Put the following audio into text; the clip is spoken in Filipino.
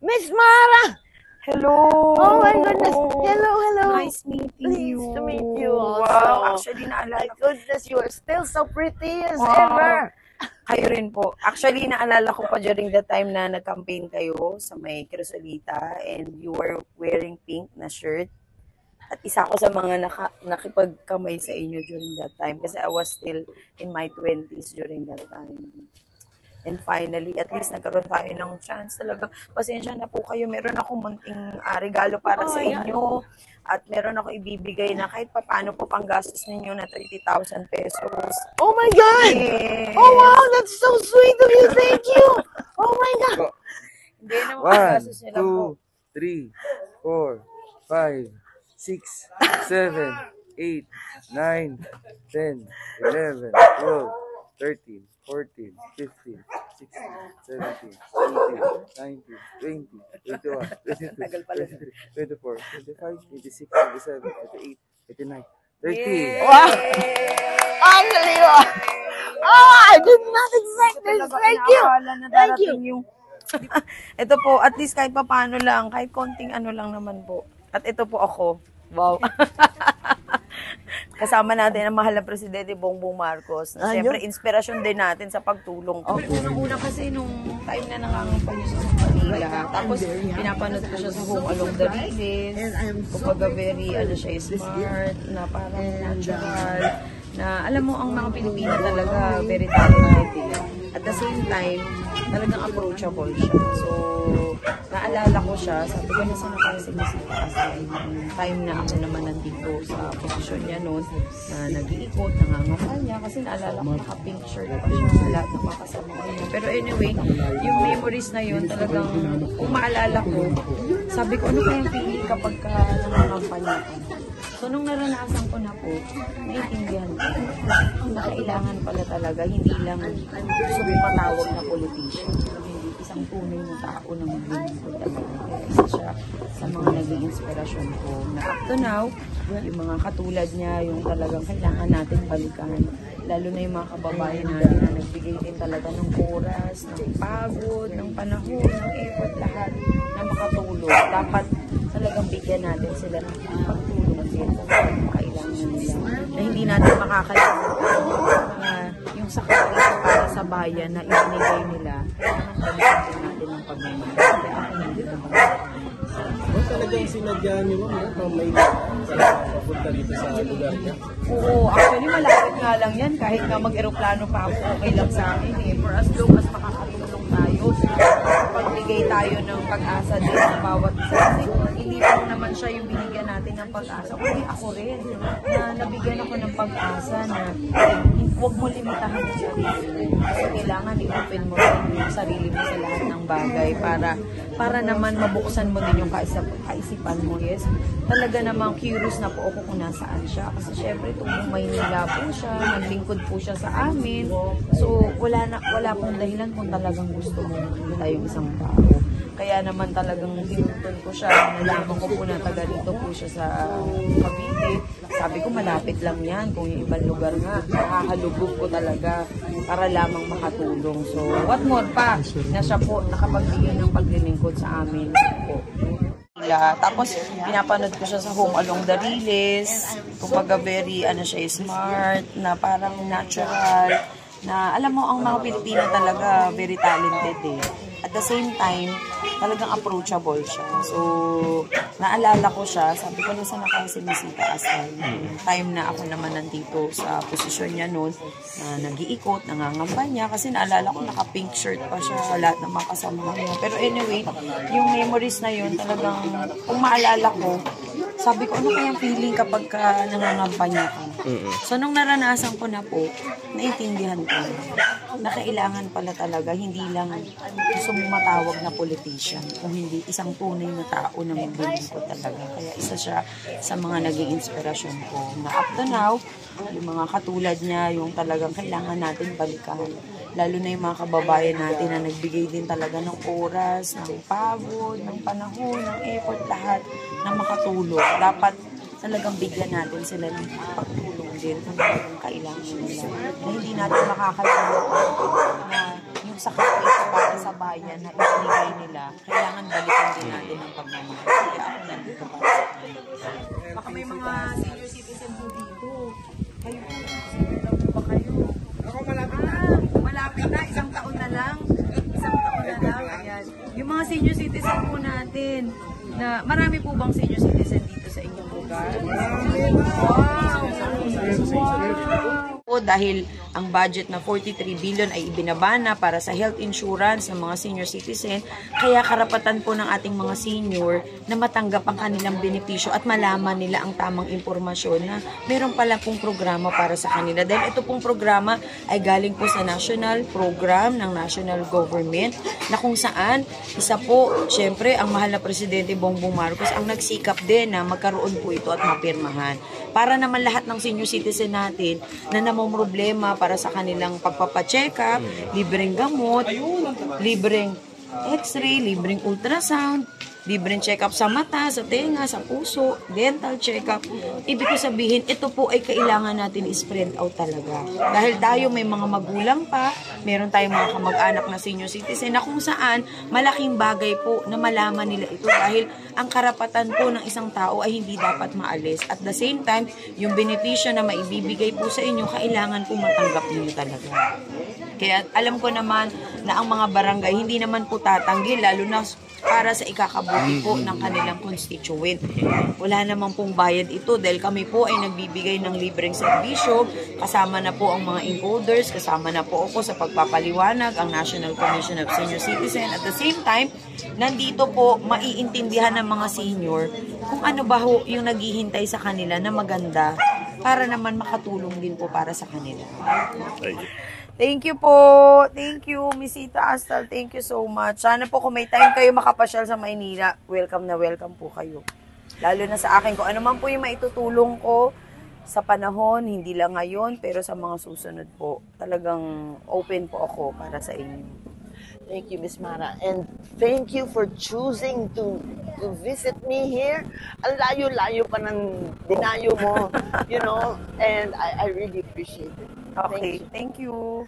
Miss Mara! Hello! Oh my goodness! Hello, hello! Nice meeting you. Nice to meet you also. Wow! Actually, My naalala ko. goodness, you are still so pretty as Wow. ever! Kayo rin po. Actually, naalala ko pa during the time na nag-campaign kayo sa may Crisolita and you were wearing pink na shirt. At isa ako sa mga nakipagkamay sa inyo during that time kasi I was still in my 20s during that time. And finally, at least nagkaroon tayo ng chance talaga. Pasensya na po kayo. Meron ako munting regalo para sa inyo. At meron ako ibibigay na kahit paano po panggastos ninyo na 30,000 pesos. Oh my God! Yes. Oh wow, that's so sweet of you! Thank you! Oh my God! Hindi naman 1, panggastos nyo lang po. 2, 3, 4, 5, 6, 7, 8, 9, 10, 11, 12, 13, 14, 15, 16, 17, 18, 19, 20, 21, 22, 23, 24, 25, 26, 27, 28, 29, 30. Wow! Unbelievable! Oh, I did not expect this! Thank you! Thank you! Ito po, at least kahit pa paano lang, kahit konting ano lang naman po. At ito po ako. Wow. Kasama natin ang mahal na Presidente Bongbong Marcos. Na siyempre, inspirasyon din natin sa pagtulong. Unang-una kasi nung time na nangangampanya siya sa Manila, tapos pinapanood ko siya sa Home Along the Riles. Kumbaga very, siya, smart, na parang natural. Na alam mo, ang mga Pilipino talaga very talented. At the same time, talagang approachable siya. So, naalala ko siya, sabi ko na sana kayo sinisita kasi time na ako naman nandito sa posisyon niya noon, na nag-iikot, nangangampanya, kasi naalala ko naka-pink shirt pa siya, lahat ng makasama niya. Pero anyway, yung memories na yun, talagang kung maalala ko, sabi ko, ano kayang feeling kapag nangangampanya ka? So, nung naranasan ko na po, naiintindihan ko na kailangan pala talaga, hindi lang gusto mong matawag na politician, hindi isang tunay na tao na maglilingkod talaga. Kaya isa siya sa mga naging inspirasyon ko na up to now, yung mga katulad niya, yung talagang kailangan natin balikan. Lalo na yung mga kababayan natin na nagbigay din talaga ng oras, ng pagod, ng panahon, ng effort, lahat na makatulong. Dapat talagang bigyan natin sila ng pagtulong din kung kailangan nila. Na hindi natin makakalimutan na yung sakripisyo para sa bayan na ibinigay nila, kailangan balikan din natin ng pagmamahal. Kaya ako nandito ba? Talagang sinadya nyo may papunta dito sa lugar niya? Oo, actually malapit nga lang yan. Kahit nga mag-aeroplano pa ako, okay lang sa akin eh. For as long as makakatulong tayo, pagbigay tayo ng pag-asa din ng bawat isa. Kasi hindi lang naman siya yung binigyan natin ng pag-asa. Kundi ako rin, na nabigyan ako ng pag-asa na huwag mo limitahan ang sarili mo. Kasi kailangan i-open mo rin yung sarili mo sa lahat ng bagay para naman mabuksan mo din yung kaisipan mo. Yes, talaga namang curious na po ako kung nasaan siya. Kasi syempre, itong Maynila po siya, naglingkod po siya sa amin. So, wala pong dahilan kung talagang gusto mo makita yung isang tao. Kaya naman talagang tinutun ko siya, nalaman ko po na taga dito po siya sa Cavite. Sabi ko malapit lang yan, kung yung ibang lugar nga, nakakalugog ko talaga para lamang makatulong. So what more pa, na siya po nakapagbigay ng paglilingkod sa amin po. Tapos pinapanood ko siya sa Home Along the Riles. Kumbaga very siya, smart, na parang natural, na alam mo ang mga Pilipino talaga very talented eh. At the same time, talagang approachable siya. So, naalala ko siya, sabi ko na sana kayo sinisita as time na ako naman nandito sa posisyon niya noon, na nag-iikot, nangangampanya, kasi naalala ko naka-pink shirt pa siya, lahat ng mga kasama niya. Pero anyway, yung memories na yun, talagang kung maalala ko, sabi ko, ano kayang feeling kapag nangangampanya ka? So, nung naranasan ko na po, naiintindihan ko na kailangan pala talaga, hindi lang gusto mong matawag na politician, kung hindi isang tunay na tao na maglilingkod talaga. Kaya isa siya sa mga naging inspirasyon ko na up to now, yung mga katulad niya, yung talagang kailangan natin balikan. Lalo na yung mga kababayan natin na nagbigay din talaga ng oras, ng pagod, ng panahon, ng effort, lahat na makatulong. Dapat talagang bigyan natin sila ng pagtulong din kung kailangan nila. Na hindi natin makakalimutan na yung sakripisyo para sa bayan na ibinigay nila, kailangan kailangan balikan din natin ang pagmamahal. Kaya ako nandito para sa kanila. Baka may mga senior citizen po dito. Kayo po, senior na po ba kayo? Ako malapit na. Malapit na, isang taon na lang. Isang taon na lang, ayan. Yung mga senior citizen po natin, na marami po bang senior citizen dito sa inyong lugar? Wow! Dahil ang budget na 43 billion ay ibinabana para sa health insurance ng mga senior citizen, kaya karapatan po ng ating mga senior na matanggap ang kanilang benepisyo at malaman nila ang tamang impormasyon na meron pala pong programa para sa kanila. Dahil ito pong programa ay galing po sa national program ng national government na kung saan isa po, syempre, ang mahal na Presidente Bongbong Marcos ang nagsikap din na magkaroon po ito at mapirmahan. Para naman lahat ng senior citizen natin na namomroblema para sa kanilang pagpapacheck up, libreng gamot, libreng x-ray, libreng ultrasound, libreng check-up sa mata, sa tenga, sa puso, dental check-up. Ibig ko sabihin, ito po ay kailangan natin i-spread out talaga. Dahil tayo may mga magulang pa, meron tayong mga kamag-anak na senior citizen na kung saan malaking bagay po na malaman nila ito dahil ang karapatan po ng isang tao ay hindi dapat maalis. At the same time, yung benepisyo na maibibigay po sa inyo, kailangan po matanggap ninyo talaga. Kaya alam ko naman na ang mga barangay hindi naman po tatanggil, lalo na para sa ikakabuti po ng kanilang constituent. Wala naman pong bayad ito dahil kami po ay nagbibigay ng libreng serbisyo, kasama na po ang mga encoders, kasama na po ako sa pagpapaliwanag, ang National Commission of Senior Citizen. At the same time, nandito po maiintindihan ng mga senior kung ano ba ho yung naghihintay sa kanila na maganda para naman makatulong din po para sa kanila. Thank you po. Thank you, Misita Astal. Thank you so much. Sana po kung may time kayo makapasyal sa Maynila, welcome na welcome po kayo. Lalo na sa akin, kung ano man po yung maitutulong ko sa panahon, hindi lang ngayon, pero sa mga susunod po. Talagang open po ako para sa inyo. Thank you, Miss Mara. And thank you for choosing to visit me here. Ang layo-layo pa ng dinayo mo, you know, and I really appreciate it. Okay, thank you.